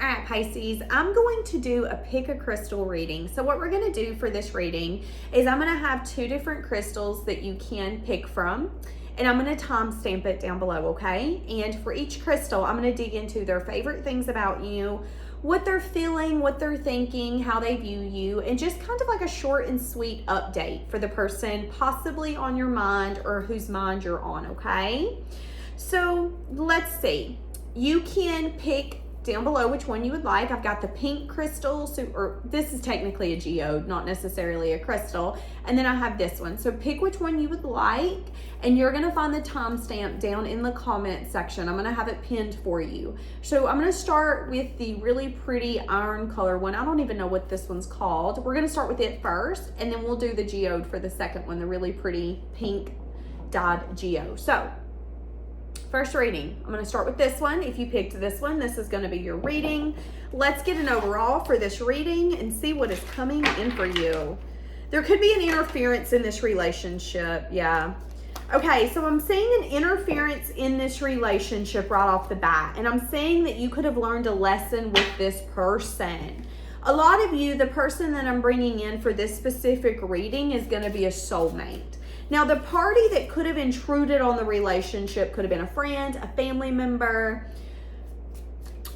All right, Pisces, I'm going to do a pick a crystal reading. So what we're going to do for this reading is I'm going to have 2 different crystals that you can pick from, and I'm going to timestamp it down below, okay? And for each crystal, I'm going to dig into their favorite things about you, what they're feeling, what they're thinking, how they view you, and just kind of like a short and sweet update for the person possibly on your mind or whose mind you're on, okay? So let's see. You can pick down below which one you would like. I've got the pink crystal, or this is technically a geode, not necessarily a crystal. And then I have this one. So pick which one you would like, and you're gonna find the timestamp down in the comment section. I'm gonna have it pinned for you. So I'm gonna start with the really pretty iron color one. I don't even know what this one's called. We're gonna start with it first, and then we'll do the geode for the second one, the really pretty pink dyed geode. So first reading, I'm going to start with this one. If you picked this one, this is going to be your reading. Let's get an overall for this reading and see what is coming in for you. There could be an interference in this relationship. Yeah. Okay, so I'm seeing an interference in this relationship right off the bat. And I'm saying that you could have learned a lesson with this person. A lot of you, the person that I'm bringing in for this specific reading is going to be a soulmate. Now, the party that could have intruded on the relationship could have been a friend, a family member.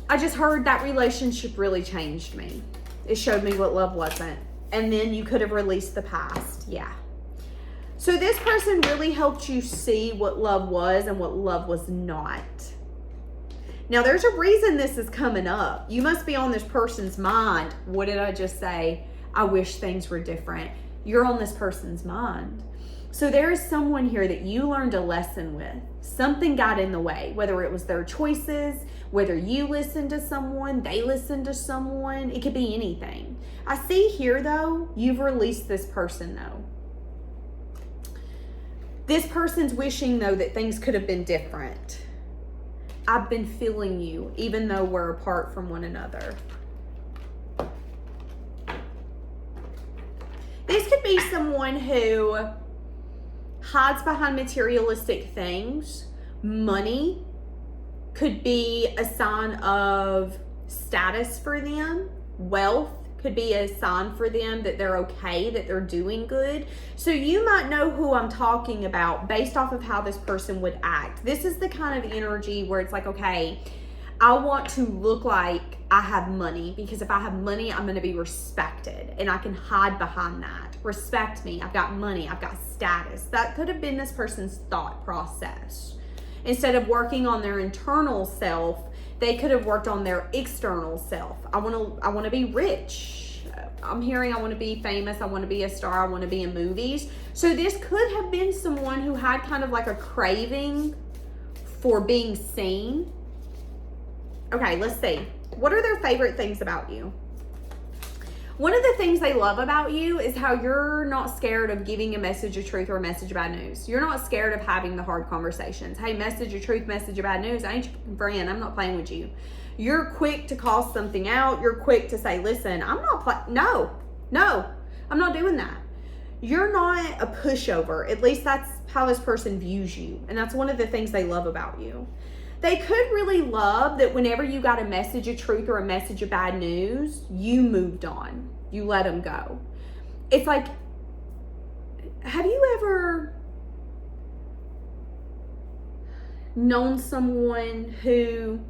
I just heard that relationship really changed me. It showed me what love wasn't. And then you could have released the past. Yeah. So this person really helped you see what love was and what love was not. Now, there's a reason this is coming up. You must be on this person's mind. What did I just say? I wish things were different. You're on this person's mind. So there is someone here that you learned a lesson with. Something got in the way, whether it was their choices, whether you listened to someone, they listened to someone. It could be anything. I see here, though, you've released this person, though. This person's wishing, though, that things could have been different. I've been feeling you, even though we're apart from one another. This could be someone who hides behind materialistic things. Money could be a sign of status for them. Wealth could be a sign for them that they're okay, that they're doing good. So you might know who I'm talking about based off of how this person would act. This is the kind of energy where it's like, okay, I want to look like I have money, because if I have money, I'm going to be respected, and I can hide behind that. Respect me. I've got money. I've got status. That could have been this person's thought process. Instead of working on their internal self, they could have worked on their external self. I want to be rich. I'm hearing I want to be famous. I want to be a star. I want to be in movies. So this could have been someone who had kind of like a craving for being seen. Okay, let's see. What are their favorite things about you? One of the things they love about you is how you're not scared of giving a message of truth or a message of bad news. You're not scared of having the hard conversations. Hey, message of truth, message of bad news. I ain't your friend. I'm not playing with you. You're quick to call something out. You're quick to say, listen, I'm not no, I'm not doing that. You're not a pushover. At least that's how this person views you. And that's one of the things they love about you. They could really love that whenever you got a message of truth or a message of bad news, you moved on. You let them go. It's like, have you ever known someone who,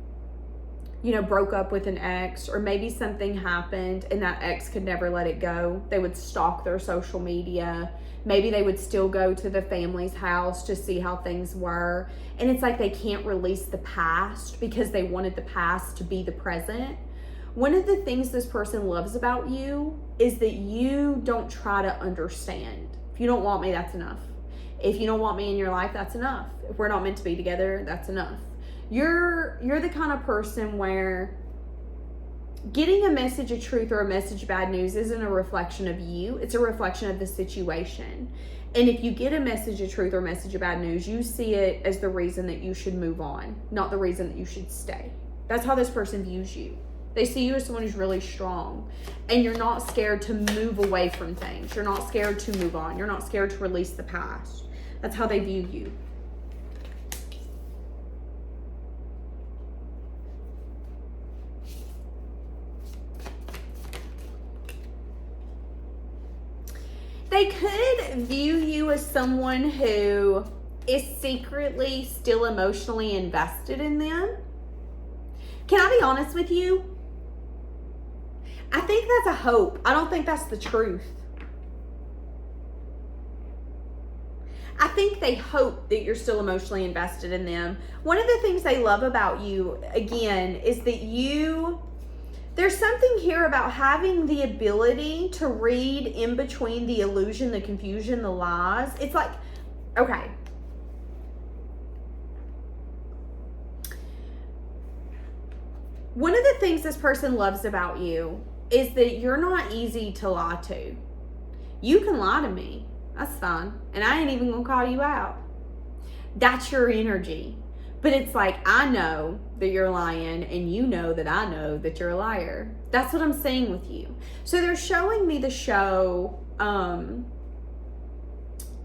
broke up with an ex, or maybe something happened and that ex could never let it go? They would stalk their social media. Maybe they would still go to the family's house to see how things were. And it's like they can't release the past because they wanted the past to be the present. One of the things this person loves about you is that you don't try to understand. If you don't want me, that's enough. If you don't want me in your life, that's enough. If we're not meant to be together, that's enough. You're the kind of person where getting a message of truth or a message of bad news isn't a reflection of you. It's a reflection of the situation. And if you get a message of truth or a message of bad news, you see it as the reason that you should move on, not the reason that you should stay. That's how this person views you. They see you as someone who's really strong, and you're not scared to move away from things. You're not scared to move on. You're not scared to release the past. That's how they view you. They could view you as someone who is secretly still emotionally invested in them. Can I be honest with you? I think that's a hope. I don't think that's the truth. I think they hope that you're still emotionally invested in them. One of the things they love about you, again, is that there's something here about having the ability to read in between the illusion, the confusion, the lies. It's like, okay. One of the things this person loves about you is that you're not easy to lie to. You can lie to me. That's fine. And I ain't even gonna call you out. That's your energy. But it's like, I know that you're lying and you know that I know that you're a liar. That's what I'm saying with you. So they're showing me the show,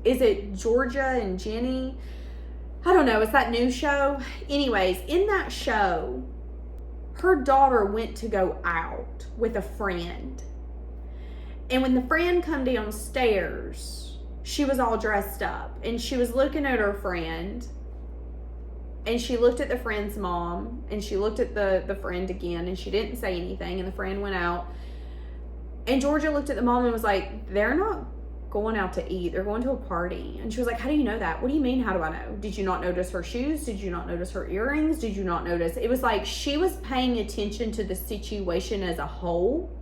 is it Georgia and Jenny? I don't know, it's that new show. Anyways, in that show, her daughter went to go out with a friend. And when the friend come downstairs, she was all dressed up and she was looking at her friend, and she looked at the friend's mom, and she looked at the friend again, and she didn't say anything, and the friend went out. And Georgia looked at the mom and was like, they're not going out to eat, they're going to a party. And she was like, how do you know that? What do you mean, how do I know? Did you not notice her shoes? Did you not notice her earrings? Did you not notice? It was like she was paying attention to the situation as a whole,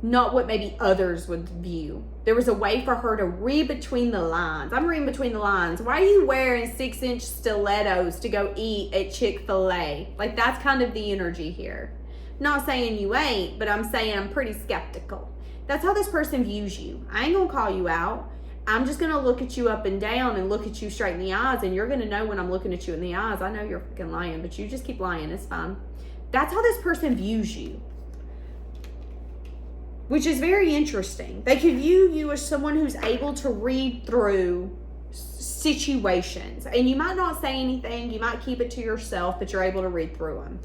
not what maybe others would view. There was a way for her to read between the lines. I'm reading between the lines. Why are you wearing 6-inch stilettos to go eat at Chick-fil-A? Like, that's kind of the energy here. Not saying you ain't, but I'm saying I'm pretty skeptical. That's how this person views you. I ain't gonna call you out. I'm just gonna look at you up and down and look at you straight in the eyes, and you're gonna know when I'm looking at you in the eyes. I know you're fucking lying, but you just keep lying. It's fine. That's how this person views you, which is very interesting. They could view you as someone who's able to read through situations, and you might not say anything, you might keep it to yourself, but you're able to read through them.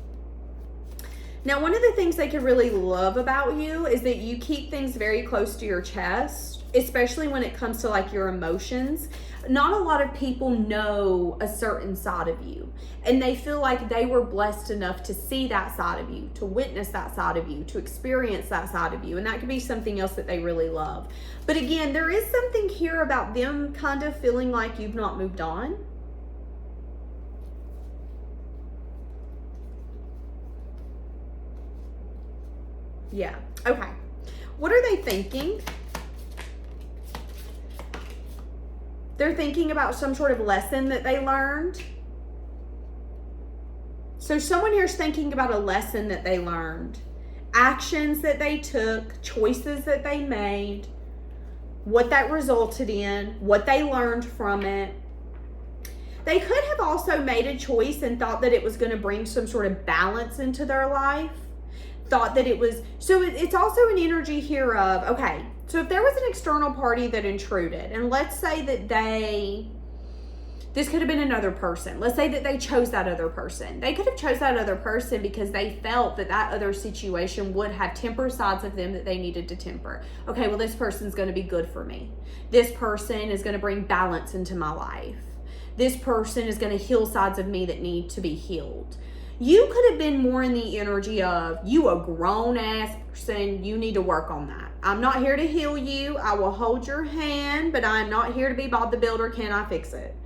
Now, one of the things they could really love about you is that you keep things very close to your chest, especially when it comes to like your emotions. Not a lot of people know a certain side of you, and they feel like they were blessed enough to see that side of you, to witness that side of you, to experience that side of you, and that could be something else that they really love. But again, there is something here about them kind of feeling like you've not moved on. Yeah, okay. What are they thinking? They're thinking about some sort of lesson that they learned. So someone here is thinking about a lesson that they learned, actions that they took, choices that they made, what that resulted in, what they learned from it. They could have also made a choice and thought that it was going to bring some sort of balance into their life. Thought that it was, so it's also an energy here of, okay, so if there was an external party that intruded, and let's say that this could have been another person. Let's say that they chose that other person. They could have chose that other person because they felt that that other situation would have temper sides of them that they needed to temper. Okay, well, this person's going to be good for me. This person is going to bring balance into my life. This person is going to heal sides of me that need to be healed. You could have been more in the energy of, you a grown-ass person, you need to work on that. I'm not here to heal you. I will hold your hand, but I'm not here to be Bob the Builder. Can I fix it?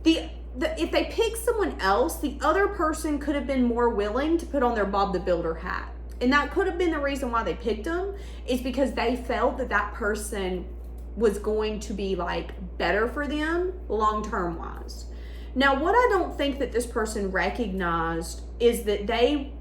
If they pick someone else, the other person could have been more willing to put on their Bob the Builder hat. And that could have been the reason why they picked them, is because they felt that that person was going to be like better for them long-term wise. Now, what I don't think that this person recognized is that they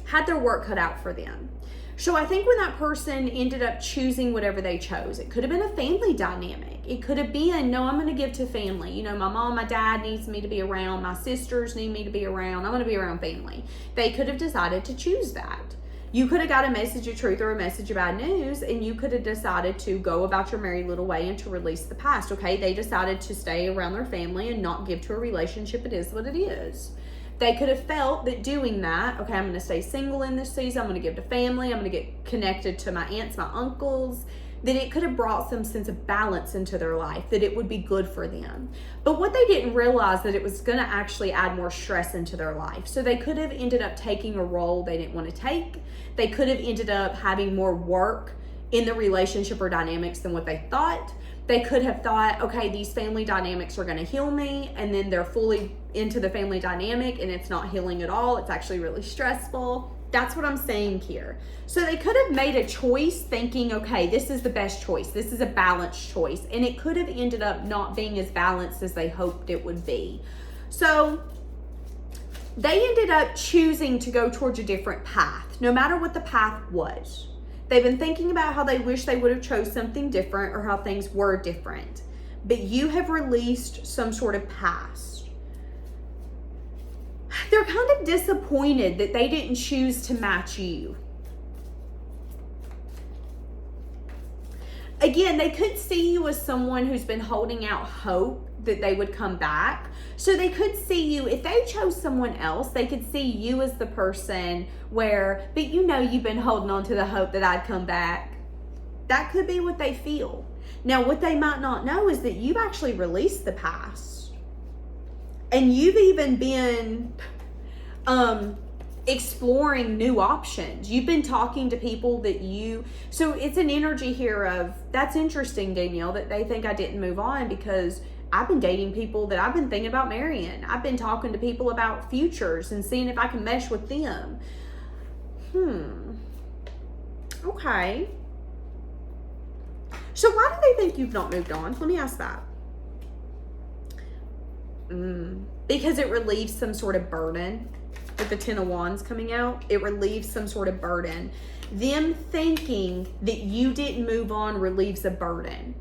had their work cut out for them. So I think when that person ended up choosing whatever they chose, it could have been a family dynamic. It could have been, no, I'm going to give to family. You know, my mom, my dad needs me to be around. My sisters need me to be around. I'm going to be around family. They could have decided to choose that. You could have got a message of truth or a message of bad news, and you could have decided to go about your merry little way and to release the past, okay? They decided to stay around their family and not give to a relationship. It is what it is. They could have felt that doing that, okay, I'm going to stay single in this season, I'm going to give to family, I'm going to get connected to my aunts, my uncles, that it could have brought some sense of balance into their life, that it would be good for them. But what they didn't realize that it was going to actually add more stress into their life. So they could have ended up taking a role they didn't want to take. They could have ended up having more work in the relationship or dynamics than what they thought. They could have thought, okay, these family dynamics are going to heal me, and then they're fully into the family dynamic and it's not healing at all. It's actually really stressful. That's what I'm saying here. So they could have made a choice thinking, okay, this is the best choice. This is a balanced choice. And it could have ended up not being as balanced as they hoped it would be. So they ended up choosing to go towards a different path, no matter what the path was. They've been thinking about how they wish they would have chose something different or how things were different. But you have released some sort of past. They're kind of disappointed that they didn't choose to match you. Again, they could see you as someone who's been holding out hope that they would come back. So they could see you, if they chose someone else, they could see you as the person where, but you know you've been holding on to the hope that I'd come back. That could be what they feel. Now, what they might not know is that you've actually released the past. And you've even been exploring new options. You've been talking to people that so it's an energy here of, that's interesting, Danielle, that they think I didn't move on because I've been dating people that I've been thinking about marrying. I've been talking to people about futures and seeing if I can mesh with them. Okay. So why do they think you've not moved on? Let me ask that. Because it relieves some sort of burden. With the Ten of Wands coming out, it relieves some sort of burden. Them thinking that you didn't move on relieves a burden.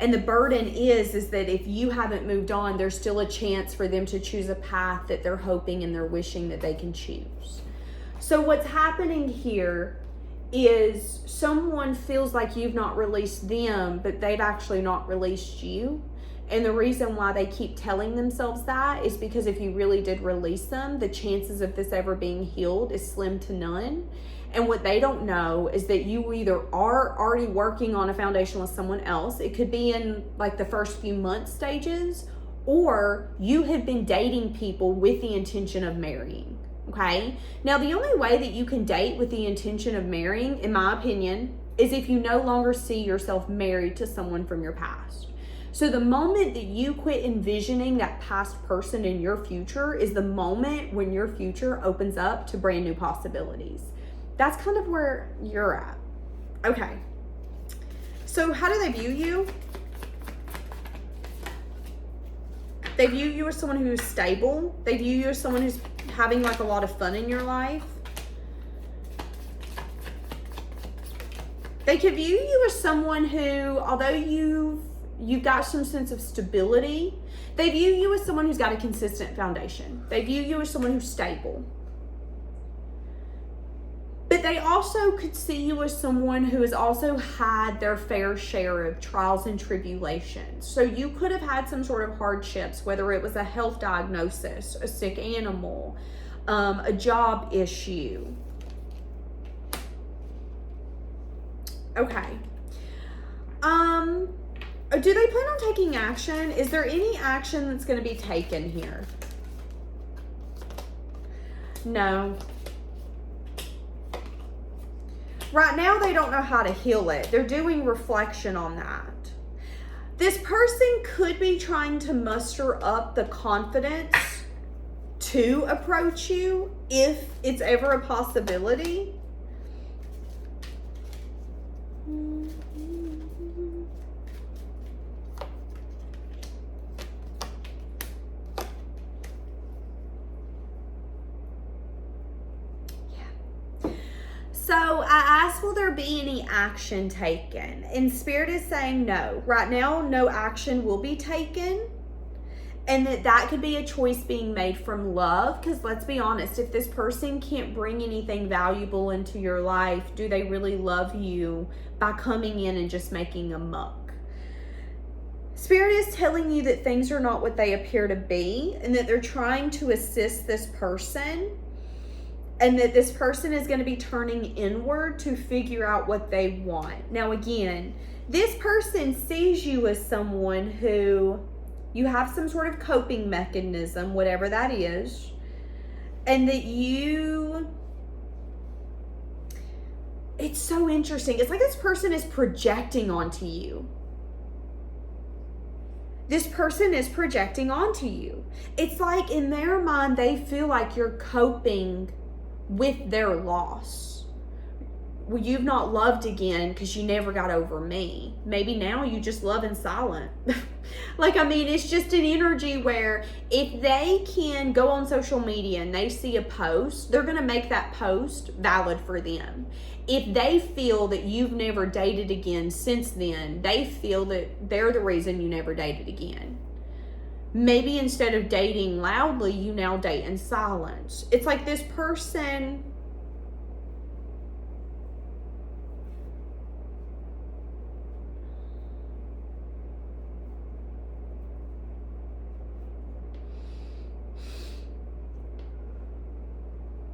And the burden is that if you haven't moved on, there's still a chance for them to choose a path that they're hoping and they're wishing that they can choose. So what's happening here is someone feels like you've not released them, but they've actually not released you. And the reason why they keep telling themselves that is because if you really did release them, the chances of this ever being healed is slim to none. And what they don't know is that you either are already working on a foundation with someone else. It could be in like the first few months stages, or you have been dating people with the intention of marrying. Okay. Now, the only way that you can date with the intention of marrying, in my opinion, is if you no longer see yourself married to someone from your past. So the moment that you quit envisioning that past person in your future is the moment when your future opens up to brand new possibilities. That's kind of where you're at. Okay. So how do they view you? They view you as someone who's stable. They view you as someone who's having like a lot of fun in your life. They could view you as someone who, although you've got some sense of stability, they view you as someone who's got a consistent foundation. They view you as someone who's stable. But they also could see you as someone who has also had their fair share of trials and tribulations. So you could have had some sort of hardships, whether it was a health diagnosis, a sick animal, a job issue. Okay. Do they plan on taking action? Is there any action that's going to be taken here? No. Right now, they don't know how to heal it. They're doing reflection on that. This person could be trying to muster up the confidence to approach you if it's ever a possibility. So I asked, will there be any action taken? And Spirit is saying no. Right now, no action will be taken. And that could be a choice being made from love. Because let's be honest, if this person can't bring anything valuable into your life, do they really love you by coming in and just making a muck? Spirit is telling you that things are not what they appear to be, and that they're trying to assist this person, and that this person is going to be turning inward to figure out what they want. Now, again, this person sees you as someone who you have some sort of coping mechanism, whatever that is, and that it's so interesting. It's like this person is projecting onto you. This person is projecting onto you. It's like in their mind, they feel like you're coping with their loss. Well, you've not loved again because you never got over me. Maybe now you just love in silent. It's just an energy where if they can go on social media and they see a post, they're going to make that post valid for them. If they feel that you've never dated again since then, they feel that they're the reason you never dated again. Maybe instead of dating loudly, you now date in silence. It's like this person,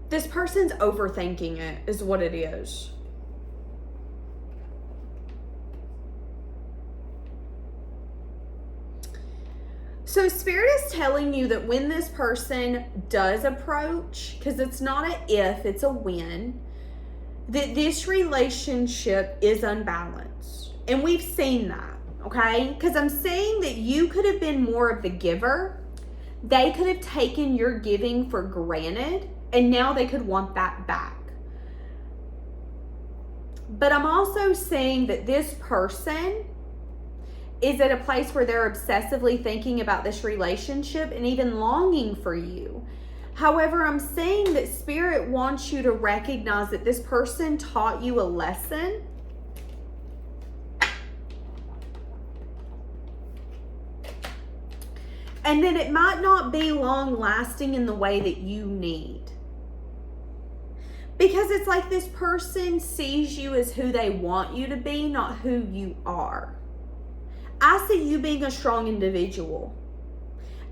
this person's overthinking it, is what it is. So Spirit is telling you that when this person does approach, because it's not an if, it's a when, that this relationship is unbalanced. And we've seen that, okay? Because I'm saying that you could have been more of the giver. They could have taken your giving for granted, and now they could want that back. But I'm also saying that this person is at a place where they're obsessively thinking about this relationship and even longing for you. However, I'm saying that Spirit wants you to recognize that this person taught you a lesson. And that it might not be long lasting in the way that you need. Because it's like this person sees you as who they want you to be, not who you are. I see you being a strong individual.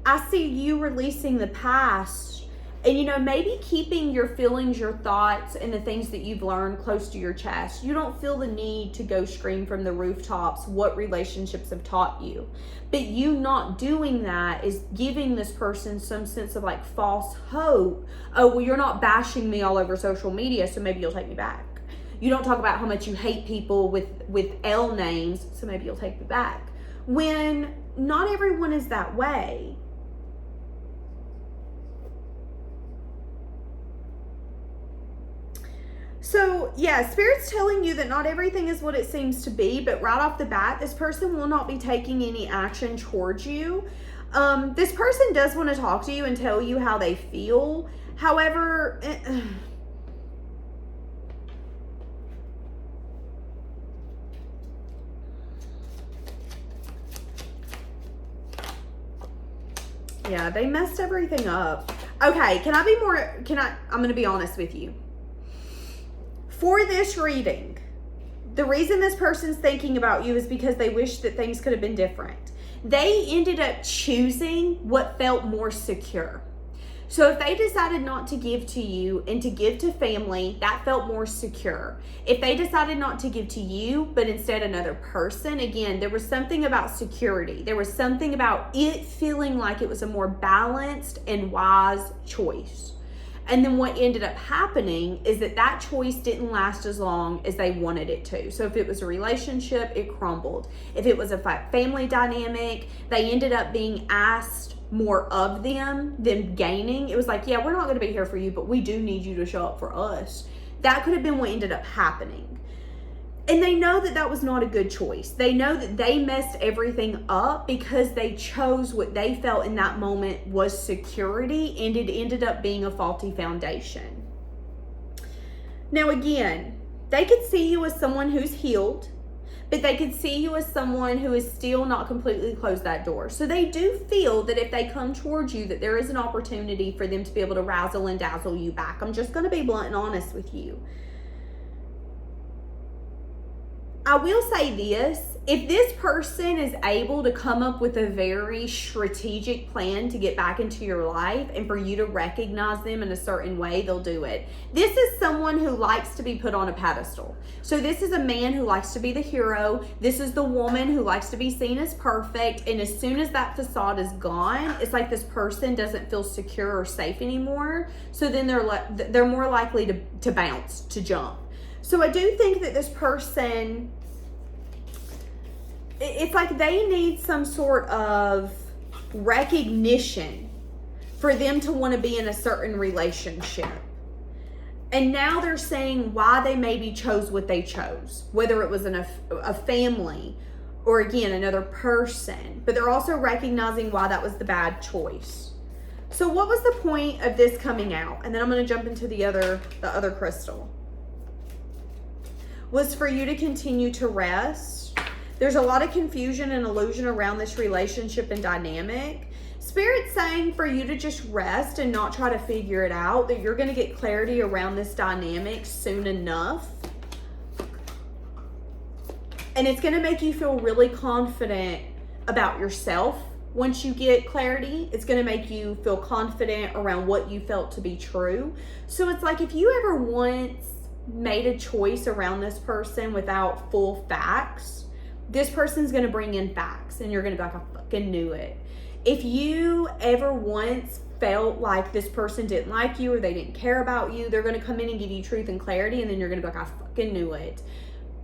I see you releasing the past and, maybe keeping your feelings, your thoughts, and the things that you've learned close to your chest. You don't feel the need to go scream from the rooftops what relationships have taught you. But you not doing that is giving this person some sense of like false hope. Oh, well, you're not bashing me all over social media, so maybe you'll take me back. You don't talk about how much you hate people with L names, so maybe you'll take me back. When not everyone is that way. So, yeah, Spirit's telling you that not everything is what it seems to be, but right off the bat, this person will not be taking any action towards you. This person does want to talk to you and tell you how they feel. However, yeah, they messed everything up. Okay, I'm going to be honest with you. For this reading, the reason this person's thinking about you is because they wish that things could have been different. They ended up choosing what felt more secure. So if they decided not to give to you and to give to family, that felt more secure. If they decided not to give to you, but instead another person, again, there was something about security. There was something about it feeling like it was a more balanced and wise choice. And then what ended up happening is that choice didn't last as long as they wanted it to. So if it was a relationship, it crumbled. If it was a family dynamic, they ended up being asked more of them than gaining. It was like, yeah, we're not going to be here for you, but we do need you to show up for us. That could have been what ended up happening. And they know that that was not a good choice. They know that they messed everything up because they chose what they felt in that moment was security, and it ended up being a faulty foundation. Now again, they could see you as someone who's healed, but they could see you as someone who is still not completely closed that door. So they do feel that if they come towards you, that there is an opportunity for them to be able to razzle and dazzle you back. I'm just going to be blunt and honest with you. I will say this. If this person is able to come up with a very strategic plan to get back into your life and for you to recognize them in a certain way, they'll do it. This is someone who likes to be put on a pedestal. So this is a man who likes to be the hero. This is the woman who likes to be seen as perfect. And as soon as that facade is gone, it's like this person doesn't feel secure or safe anymore. So then they're more likely to bounce, to jump. So I do think that this person, it's like they need some sort of recognition for them to want to be in a certain relationship. And now they're saying why they maybe chose what they chose, whether it was a family or, again, another person. But they're also recognizing why that was the bad choice. So what was the point of this coming out? And then I'm going to jump into the other crystal. Was for you to continue to rest. There's a lot of confusion and illusion around this relationship and dynamic. Spirit's saying for you to just rest and not try to figure it out, that you're going to get clarity around this dynamic soon enough. And it's going to make you feel really confident about yourself once you get clarity. It's going to make you feel confident around what you felt to be true. So it's like if you ever once made a choice around this person without full facts, this person's going to bring in facts and you're going to be like, I fucking knew it. If you ever once felt like this person didn't like you or they didn't care about you, they're going to come in and give you truth and clarity, and then you're going to be like, I fucking knew it.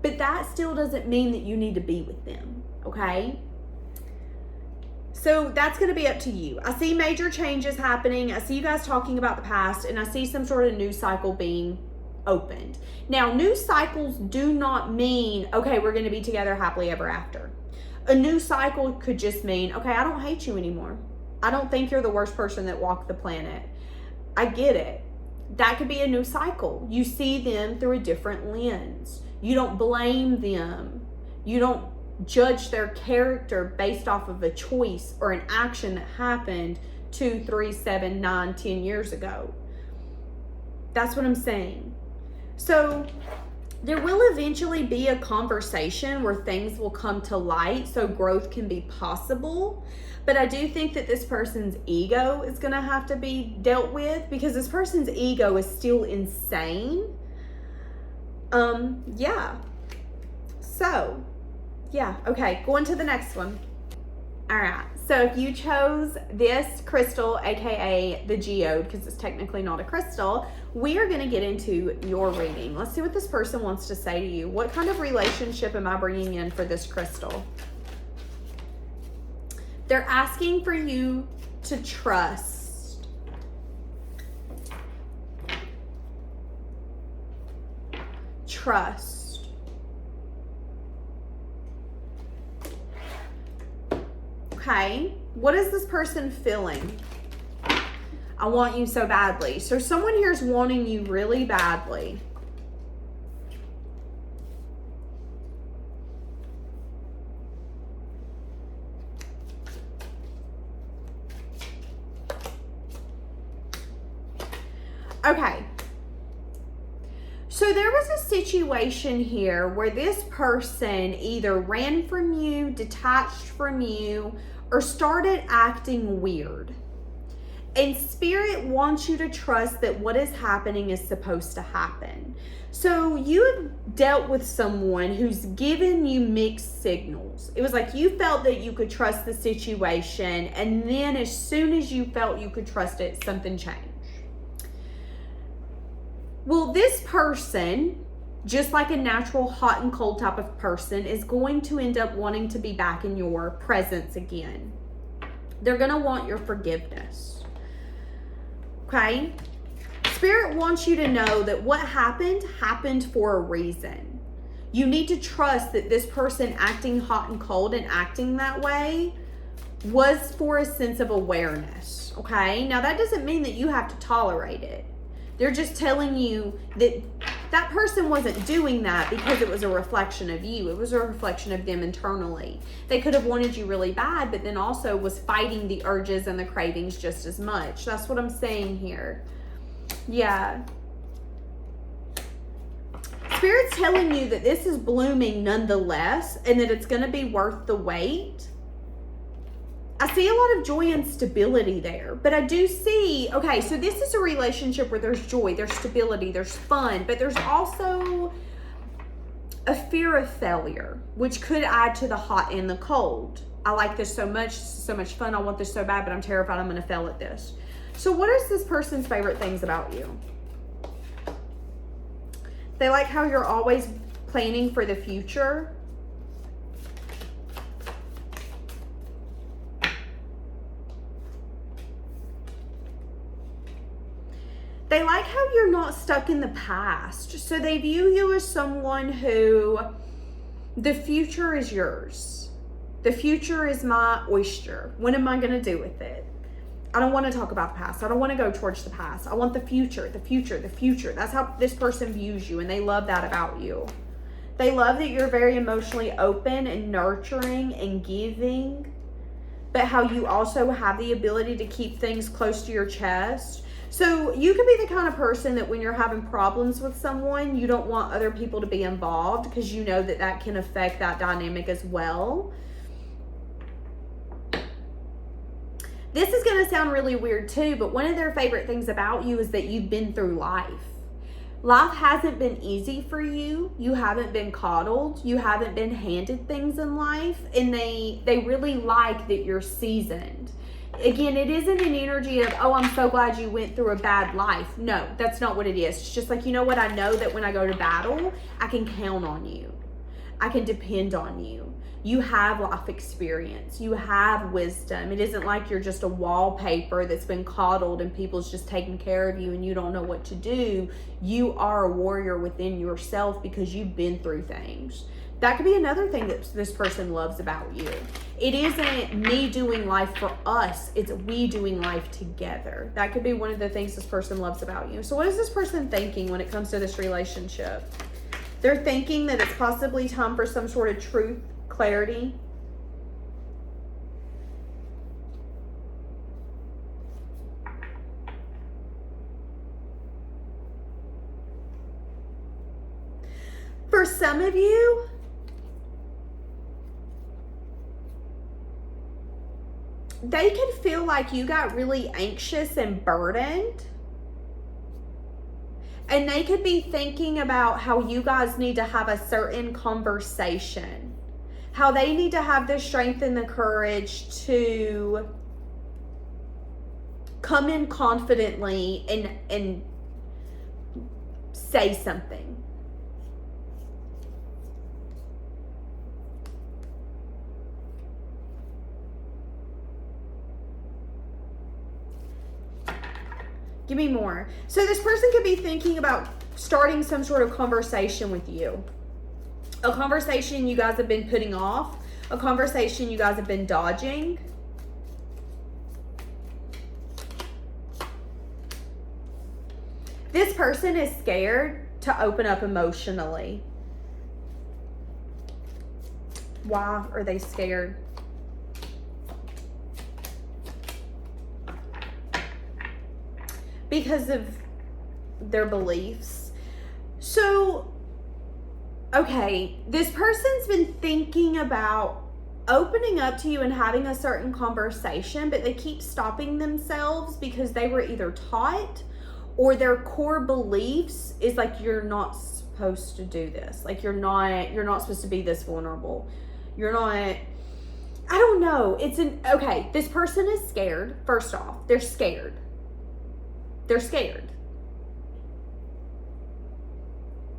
But that still doesn't mean that you need to be with them, okay? So that's going to be up to you. I see major changes happening. I see you guys talking about the past, and I see some sort of news cycle being opened. Now, news cycles do not mean, okay, we're going to be together happily ever after. A new cycle could just mean, okay, I don't hate you anymore. I don't think you're the worst person that walked the planet. I get it. That could be a new cycle. You see them through a different lens. You don't blame them. You don't judge their character based off of a choice or an action that happened 2, 3, 7, 9, 10 years ago. That's what I'm saying. So there will eventually be a conversation where things will come to light so growth can be possible. But I do think that this person's ego is going to have to be dealt with, because this person's ego is still insane. Yeah. So, yeah. Okay, going to the next one. All right. So if you chose this crystal, aka the geode, because it's technically not a crystal, we are going to get into your reading. Let's see what this person wants to say to you. What kind of relationship am I bringing in for this crystal? They're asking for you to trust. Trust. Okay, what is this person feeling? I want you so badly. So someone here is wanting you really badly. Okay. So there was a situation here where this person either ran from you, detached from you, or started acting weird. And Spirit wants you to trust that what is happening is supposed to happen. So you dealt with someone who's given you mixed signals. It was like you felt that you could trust the situation, and then as soon as you felt you could trust it, something changed. Well, this person, just like a natural hot and cold type of person, is going to end up wanting to be back in your presence again. They're going to want your forgiveness. Okay? Spirit wants you to know that what happened for a reason. You need to trust that this person acting hot and cold and acting that way was for a sense of awareness. Okay? Now, that doesn't mean that you have to tolerate it. They're just telling you that that person wasn't doing that because it was a reflection of you. It was a reflection of them internally. They could have wanted you really bad, but then also was fighting the urges and the cravings just as much. That's what I'm saying here. Yeah. Spirit's telling you that this is blooming nonetheless and that it's going to be worth the wait. I see a lot of joy and stability there, but I do see, okay, so this is a relationship where there's joy, there's stability, there's fun, but there's also a fear of failure, which could add to the hot and the cold. I like this so much fun, I want this so bad, but I'm terrified I'm going to fail at this. So what is this person's favorite things about you? They like how you're always planning for the future. They like how you're not stuck in the past. So they view you as someone who, the future is yours. The future is my oyster. What am I going to do with it? I don't want to talk about the past. I don't want to go towards the past. I want the future, the future, the future. That's how this person views you, and they love that about you. They love that you're very emotionally open and nurturing and giving, but how you also have the ability to keep things close to your chest. So you could be the kind of person that when you're having problems with someone, you don't want other people to be involved because you know that that can affect that dynamic as well. This is going to sound really weird too, but one of their favorite things about you is that you've been through life. Life hasn't been easy for you. You haven't been coddled. You haven't been handed things in life. And they really like that you're seasoned. Again, it isn't an energy of, oh, I'm so glad you went through a bad life. No, that's not what it is. It's just like, you know what? I know that when I go to battle, I can count on you. I can depend on you. You have life experience. You have wisdom. It isn't like you're just a wallpaper that's been coddled and people's just taking care of you and you don't know what to do. You are a warrior within yourself because you've been through things. That could be another thing that this person loves about you. It isn't me doing life for us. It's we doing life together. That could be one of the things this person loves about you. So what is this person thinking when it comes to this relationship? They're thinking that it's possibly time for some sort of truth, clarity. For some of you, they can feel like you got really anxious and burdened. And they could be thinking about how you guys need to have a certain conversation. How they need to have the strength and the courage to come in confidently and say something. Give me more. So this person could be thinking about starting some sort of conversation with you. A conversation you guys have been putting off. A conversation you guys have been dodging. This person is scared to open up emotionally. Why are they scared? Because of their beliefs. So, okay, this person's been thinking about opening up to you and having a certain conversation, but they keep stopping themselves because they were either taught or their core beliefs is like, you're not supposed to do this. Like, you're not supposed to be this vulnerable. You're not, I don't know. Okay, this person is scared. First off, they're scared. They're scared.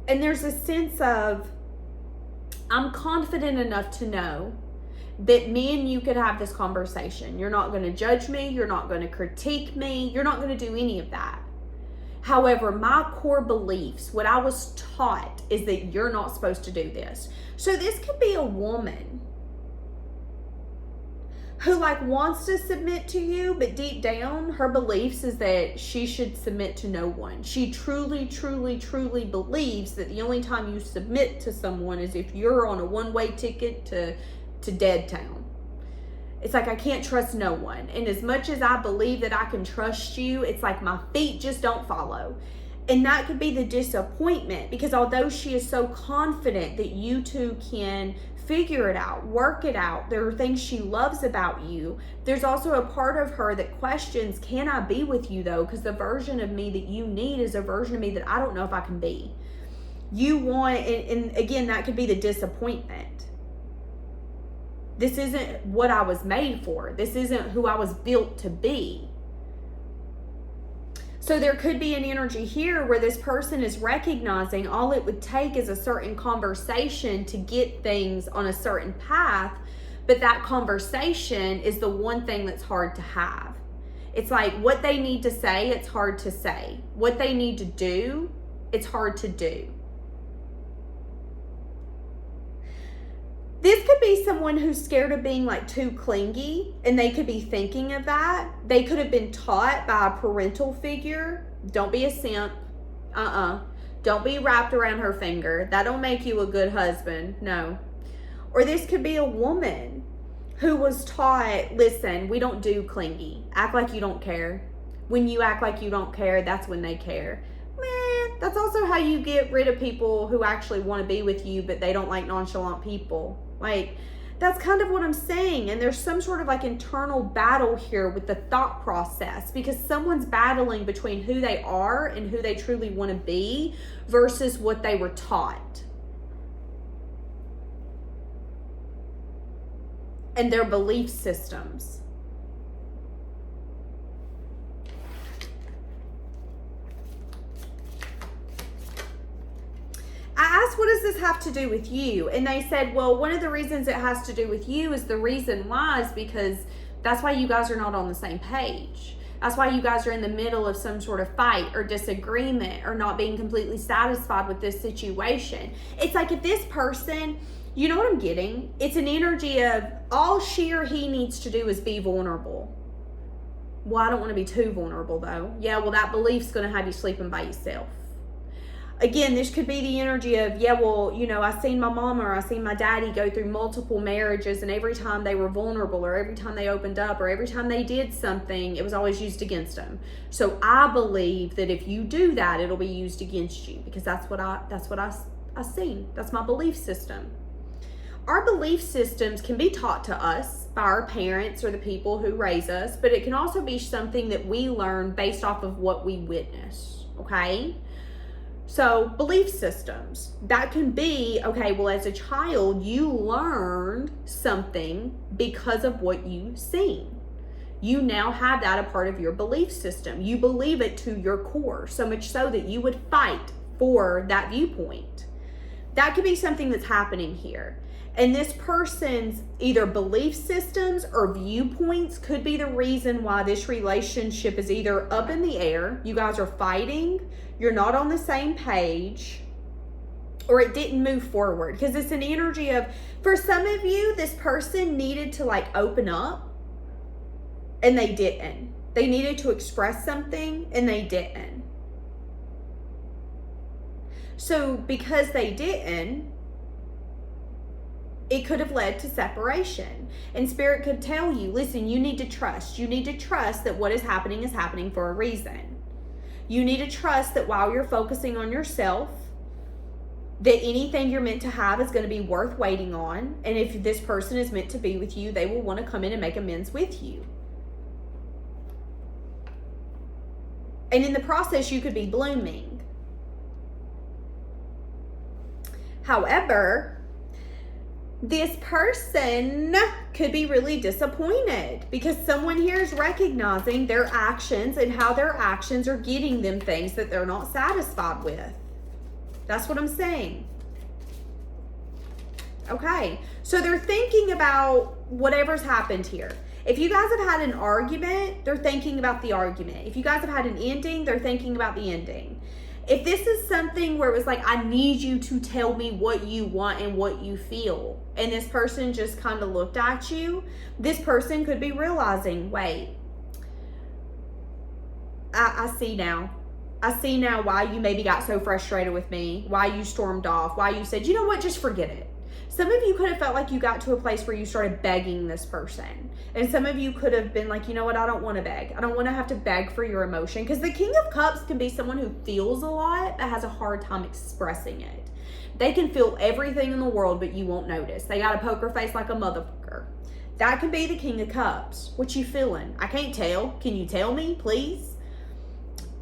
And there's a sense of, I'm confident enough to know that me and you could have this conversation. You're not going to judge me. You're not going to critique me. You're not going to do any of that. However, my core beliefs, what I was taught, is that you're not supposed to do this. So this could be a woman who wants to submit to you, but deep down, her beliefs is that she should submit to no one. She truly, truly, truly believes that the only time you submit to someone is if you're on a one-way ticket to dead town. It's like, I can't trust no one. And as much as I believe that I can trust you, it's like my feet just don't follow. And that could be the disappointment, because although she is so confident that you two can figure it out, work it out, there are things she loves about you, there's also a part of her that questions, can I be with you though? Because the version of me that you need is a version of me that I don't know if I can be. You want, and again, that could be the disappointment. This isn't what I was made for. This isn't who I was built to be. So there could be an energy here where this person is recognizing all it would take is a certain conversation to get things on a certain path, but that conversation is the one thing that's hard to have. It's like what they need to say, it's hard to say. What they need to do, it's hard to do. This could be someone who's scared of being like too clingy, and they could be thinking of that. They could have been taught by a parental figure, don't be a simp. Don't be wrapped around her finger. That don't make you a good husband. No. Or this could be a woman who was taught, listen, we don't do clingy. Act like you don't care. When you act like you don't care, that's when they care. Man, that's also how you get rid of people who actually want to be with you, but they don't like nonchalant people. Like, that's kind of what I'm saying. And there's some sort of like internal battle here with the thought process, because someone's battling between who they are and who they truly want to be versus what they were taught. And their belief systems. I asked, what does this have to do with you? And they said, well, one of the reasons it has to do with you is the reason why is because that's why you guys are not on the same page. That's why you guys are in the middle of some sort of fight or disagreement or not being completely satisfied with this situation. It's like if this person, you know what I'm getting? It's an energy of all she or he needs to do is be vulnerable. Well, I don't want to be too vulnerable though. Yeah, well, that belief's going to have you sleeping by yourself. Again, this could be the energy of, yeah, well, you know, I seen my mom or I seen my daddy go through multiple marriages, and every time they were vulnerable or every time they opened up or every time they did something, it was always used against them. So I believe that if you do that, it'll be used against you, because that's what I seen. That's my belief system. Our belief systems can be taught to us by our parents or the people who raise us, but it can also be something that we learn based off of what we witness, okay? So belief systems, that can be, okay, well, as a child, you learned something because of what you've seen. You now have that a part of your belief system. You believe it to your core, so much so that you would fight for that viewpoint. That could be something that's happening here. And this person's either belief systems or viewpoints could be the reason why this relationship is either up in the air, you guys are fighting, you're not on the same page, or it didn't move forward. Because it's an energy of, for some of you, this person needed to like open up and they didn't. They needed to express something and they didn't. So because they didn't, it could have led to separation. And Spirit could tell you, listen, you need to trust. You need to trust that what is happening for a reason. You need to trust that while you're focusing on yourself, that anything you're meant to have is going to be worth waiting on. And if this person is meant to be with you, they will want to come in and make amends with you. And in the process, you could be blooming. However, this person could be really disappointed because someone here is recognizing their actions and how their actions are getting them things that they're not satisfied with. That's what I'm saying. Okay, so they're thinking about whatever's happened here. If you guys have had an argument, they're thinking about the argument. If you guys have had an ending, they're thinking about the ending. If this is something where it was like, I need you to tell me what you want and what you feel, and this person just kind of looked at you, this person could be realizing, wait, I see now. I see now why you maybe got so frustrated with me, why you stormed off, why you said, you know what, just forget it. Some of you could have felt like you got to a place where you started begging this person. And some of you could have been like, you know what, I don't want to beg. I don't want to have to beg for your emotion. Because the King of Cups can be someone who feels a lot but has a hard time expressing it. They can feel everything in the world, but you won't notice. They got a poker face like a motherfucker. That can be the King of Cups. What you feeling? I can't tell. Can you tell me, please?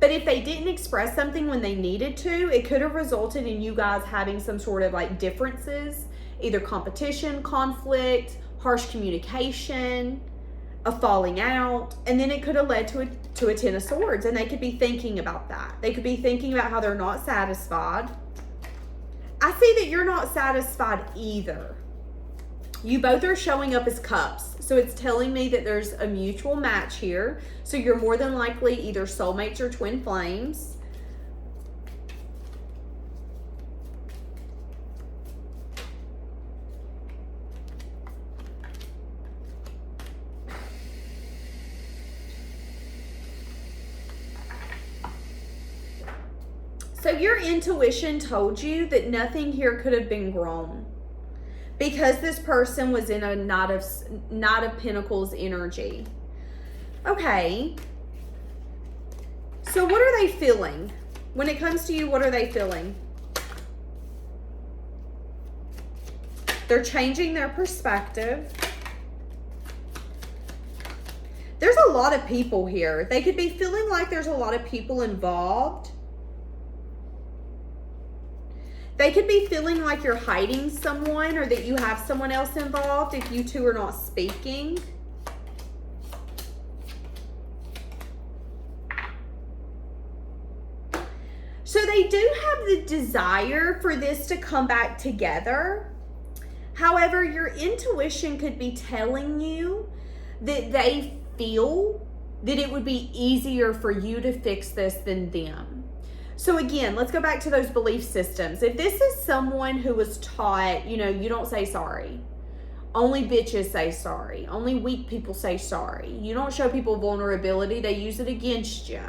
But if they didn't express something when they needed to, it could have resulted in you guys having some sort of like differences, either competition, conflict, harsh communication, a falling out, and then it could have led to a Ten of Swords, and they could be thinking about that. They could be thinking about how they're not satisfied. I see that you're not satisfied either. You both are showing up as cups. So it's telling me that there's a mutual match here. So you're more than likely either soulmates or twin flames. So your intuition told you that nothing here could have been grown, because this person was in a Knight of Pentacles energy. Okay. So what are they feeling? When it comes to you, what are they feeling? They're changing their perspective. There's a lot of people here. They could be feeling like there's a lot of people involved. They could be feeling like you're hiding someone, or that you have someone else involved if you two are not speaking. So they do have the desire for this to come back together. However, your intuition could be telling you that they feel that it would be easier for you to fix this than them. So again, let's go back to those belief systems. If this is someone who was taught, you know, you don't say sorry. Only bitches say sorry. Only weak people say sorry. You don't show people vulnerability. They use it against you.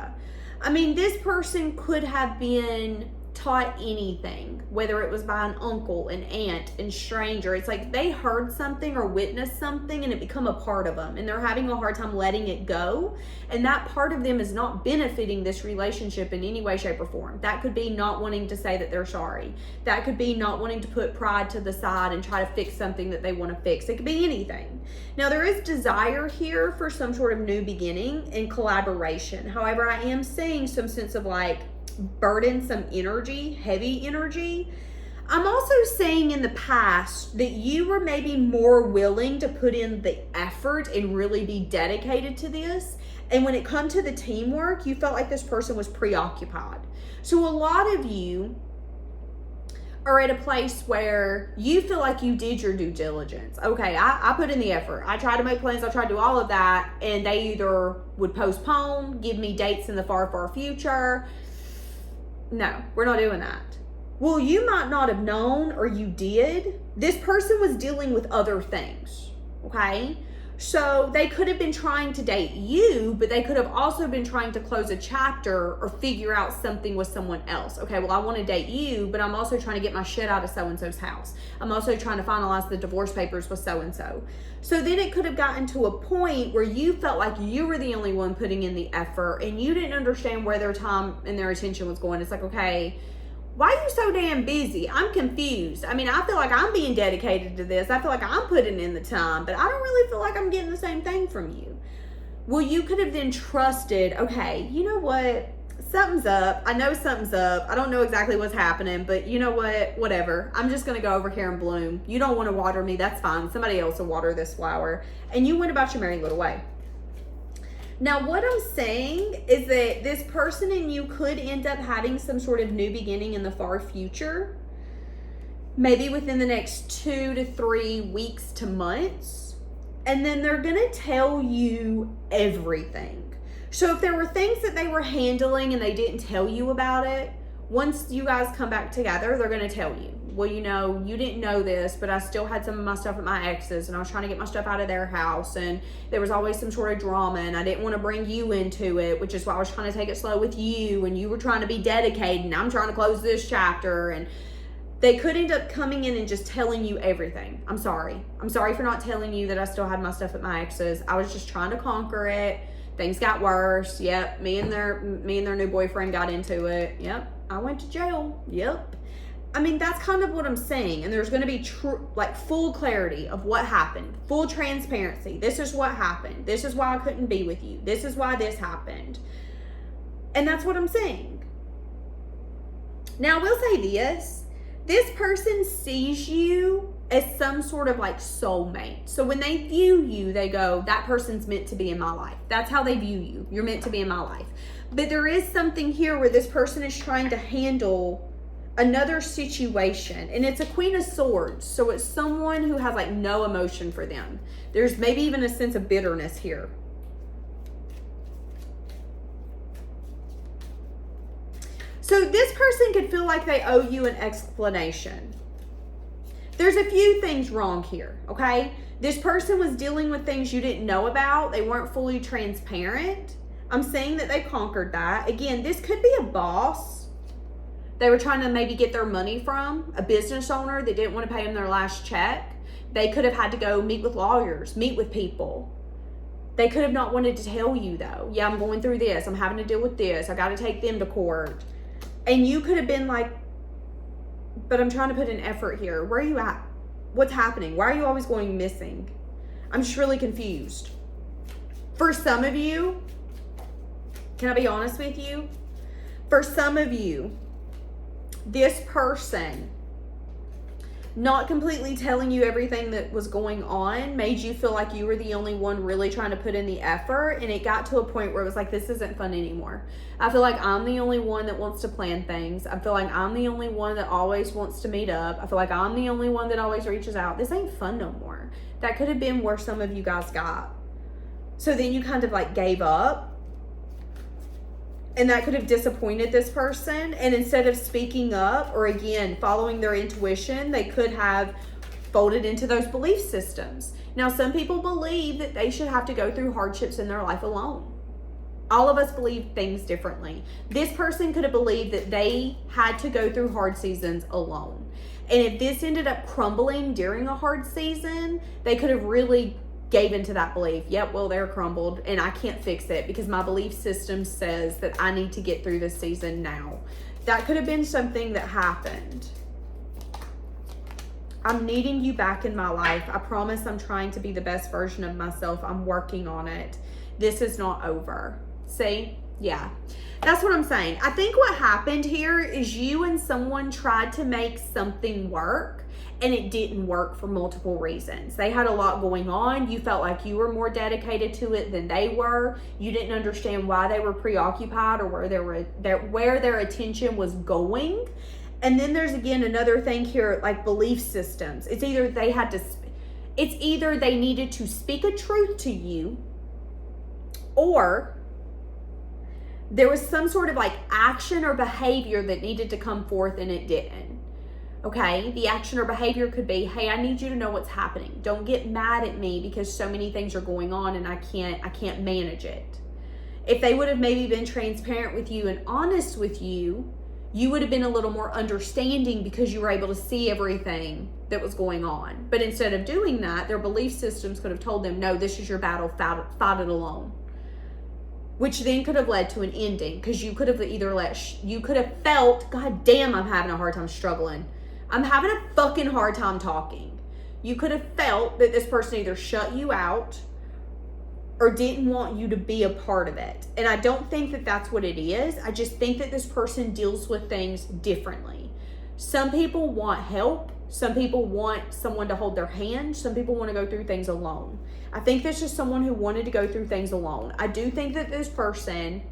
I mean, this person could have been taught anything, whether it was by an uncle, an aunt, and stranger. It's like they heard something or witnessed something and it become a part of them, and they're having a hard time letting it go, and that part of them is not benefiting this relationship in any way, shape, or form. That could be not wanting to say that they're sorry. That could be not wanting to put pride to the side and try to fix something that they want to fix. It could be anything. Now, there is desire here for some sort of new beginning and collaboration. However, I am seeing some sense of like burdensome energy, heavy energy. I'm also saying in the past that you were maybe more willing to put in the effort and really be dedicated to this. And when it comes to the teamwork, you felt like this person was preoccupied. So a lot of you are at a place where you feel like you did your due diligence. Okay, I put in the effort. I tried to make plans. I tried to do all of that. And they either would postpone, give me dates in the far, far future. No, we're not doing that. Well, you might not have known, or you did. This person was dealing with other things, okay? So they could have been trying to date you, but they could have also been trying to close a chapter or figure out something with someone else. Okay, well, I want to date you, but I'm also trying to get my shit out of so-and-so's house. I'm also trying to finalize the divorce papers with so-and-so. So then it could have gotten to a point where you felt like you were the only one putting in the effort, and you didn't understand where their time and their attention was going. It's like, okay, why are you so damn busy? I'm confused. I mean, I feel like I'm being dedicated to this. I feel like I'm putting in the time, but I don't really feel like I'm getting the same thing from you. Well, you could have then trusted, okay, you know what? Something's up. I know something's up. I don't know exactly what's happening, but you know what? Whatever. I'm just going to go over here and bloom. You don't want to water me. That's fine. Somebody else will water this flower. And you went about your merry little way. Now, what I'm saying is that this person and you could end up having some sort of new beginning in the far future, maybe within the next 2 to 3 weeks to months, and then they're going to tell you everything. So if there were things that they were handling and they didn't tell you about it, once you guys come back together, they're going to tell you. Well, you know, you didn't know this, but I still had some of my stuff at my ex's, and I was trying to get my stuff out of their house, and there was always some sort of drama, and I didn't want to bring you into it, which is why I was trying to take it slow with you, and you were trying to be dedicated, and I'm trying to close this chapter, and They could end up coming in and just telling you everything. I'm sorry. I'm sorry for not telling you that I still had my stuff at my ex's. I was just trying to conquer it. Things got worse. Yep. Me and their new boyfriend got into it. Yep. I went to jail. Yep. I mean, that's kind of what I'm saying. And there's going to be full clarity of what happened. Full transparency. This is what happened. This is why I couldn't be with you. This is why this happened. And that's what I'm saying. Now, I will say this. This person sees you as some sort of like soulmate. So when they view you, they go, that person's meant to be in my life. That's how they view you. You're meant to be in my life. But there is something here where this person is trying to handle another situation. And it's a Queen of Swords. So it's someone who has like no emotion for them. There's maybe even a sense of bitterness here. So this person could feel like they owe you an explanation. There's a few things wrong here, okay? This person was dealing with things you didn't know about. They weren't fully transparent. I'm saying that they conquered that. Again, this could be a boss they were trying to maybe get their money from, a business owner that didn't want to pay them their last check. They could have had to go meet with lawyers, meet with people. They could have not wanted to tell you though. Yeah, I'm going through this. I'm having to deal with this. I got to take them to court. And you could have been like, but I'm trying to put an effort here. Where are you at? What's happening? Why are you always going missing? I'm just really confused. For some of you, can I be honest with you? For some of you, this person not completely telling you everything that was going on made you feel like you were the only one really trying to put in the effort, and it got to a point where it was like, this isn't fun anymore. I feel like I'm the only one that wants to plan things. I feel like I'm the only one that always wants to meet up. I feel like I'm the only one that always reaches out. This ain't fun no more. That could have been where some of you guys got. So then you kind of like gave up. And that could have disappointed this person. And instead of speaking up or again, following their intuition, they could have folded into those belief systems. Now, some people believe that they should have to go through hardships in their life alone. All of us believe things differently. This person could have believed that they had to go through hard seasons alone. And if this ended up crumbling during a hard season, they could have really gave into that belief. Yep, well, they're crumbled and I can't fix it because my belief system says that I need to get through this season now. That could have been something that happened. I'm needing you back in my life. I promise I'm trying to be the best version of myself. I'm working on it. This is not over. See? Yeah. That's what I'm saying. I think what happened here is you and someone tried to make something work, and it didn't work for multiple reasons. They had a lot going on. You felt like you were more dedicated to it than they were. You didn't understand why they were preoccupied or where their attention was going. And then there's again another thing here, like belief systems. It's either they needed to speak a truth to you, or there was some sort of like action or behavior that needed to come forth and it didn't. Okay, the action or behavior could be, hey, I need you to know what's happening. Don't get mad at me because so many things are going on and I can't manage it. If they would have maybe been transparent with you and honest with you, you would have been a little more understanding because you were able to see everything that was going on. But instead of doing that, their belief systems could have told them, no, this is your battle, fight it alone. Which then could have led to an ending because you could have you could have felt, God damn, I'm having a hard time struggling. I'm having a fucking hard time talking. You could have felt that this person either shut you out or didn't want you to be a part of it. And I don't think that that's what it is. I just think that this person deals with things differently. Some people want help. Some people want someone to hold their hand. Some people want to go through things alone. I think this is someone who wanted to go through things alone. I do think that this person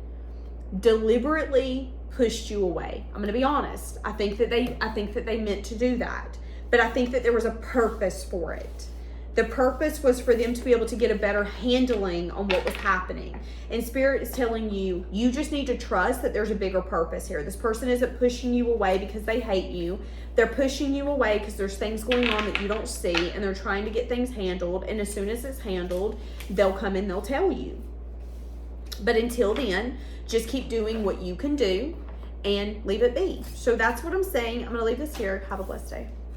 deliberately pushed you away. I'm going to be honest. I think that they meant to do that. But I think that there was a purpose for it. The purpose was for them to be able to get a better handling on what was happening. And Spirit is telling you, you just need to trust that there's a bigger purpose here. This person isn't pushing you away because they hate you. They're pushing you away because there's things going on that you don't see, and they're trying to get things handled. And as soon as it's handled, they'll come and they'll tell you. But until then, just keep doing what you can do. and leave it be. So that's what I'm saying. I'm going to leave this here. Have a blessed day.